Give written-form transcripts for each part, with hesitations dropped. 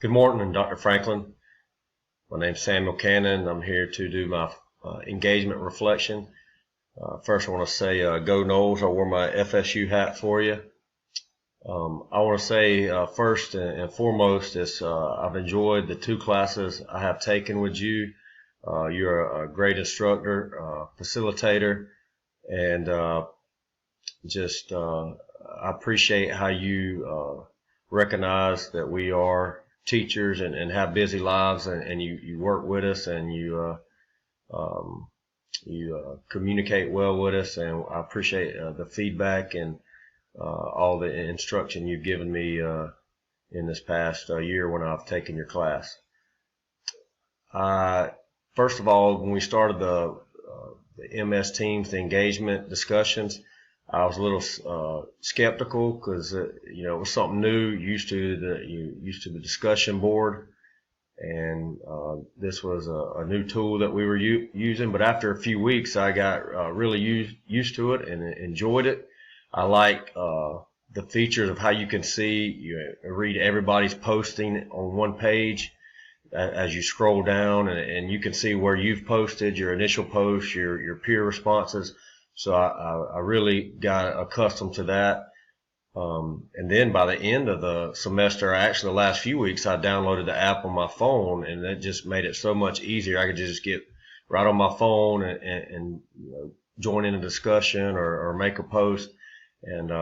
Good morning, Dr. Franklin. My name's Samuel Cannon. I'm here to do my engagement reflection. First, I want to say go Noles. I wore my FSU hat for you. I want to say first and foremost is I've enjoyed the 2 classes I have taken with you. You're a great instructor, facilitator, and I appreciate how you recognize that we are teachers and have busy lives, and you work with us, and you communicate well with us, and I appreciate the feedback and all the instruction you've given me in this past year when I've taken your class. First of all, when we started the MS Teams, the engagement discussions, I was a little skeptical because it was something new. Used to the discussion board, and this was a new tool that we were using. But after a few weeks, I got really used to it and enjoyed it. I like the features of how you can read everybody's posting on one page as you scroll down, and you can see where you've posted, your initial posts, your peer responses. So I really got accustomed to that. And then by the end of the semester, actually the last few weeks, I downloaded the app on my phone, and that just made it so much easier. I could just get right on my phone and join in a discussion or make a post. And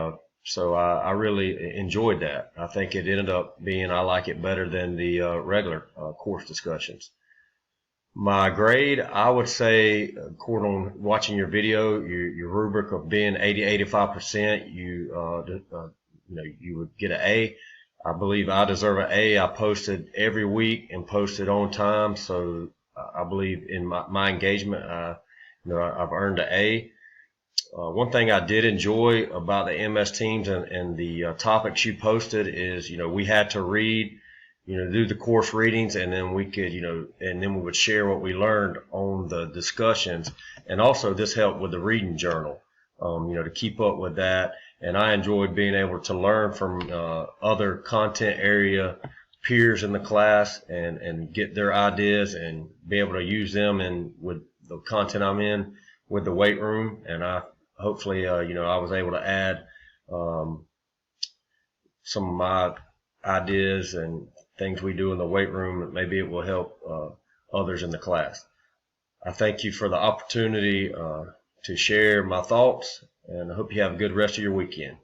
so I really enjoyed that. I think it ended up being, I like it better than the regular course discussions. My grade, I would say, according on watching your video, your rubric of being 80-85%, you would get an A. I believe I deserve an A. I posted every week and posted on time, so I believe in my engagement, I've earned an A. One thing I did enjoy about the MS Teams and the topics you posted is, we had to read, do the course readings, and then we could, and then we would share what we learned on the discussions. And also this helped with the reading journal, to keep up with that. And I enjoyed being able to learn from other content area peers in the class and get their ideas and be able to use them with the content I'm in with the weight room. And hopefully, I was able to add some of my ideas and things we do in the weight room. Maybe it will help others in the class. I thank you for the opportunity to share my thoughts, and I hope you have a good rest of your weekend.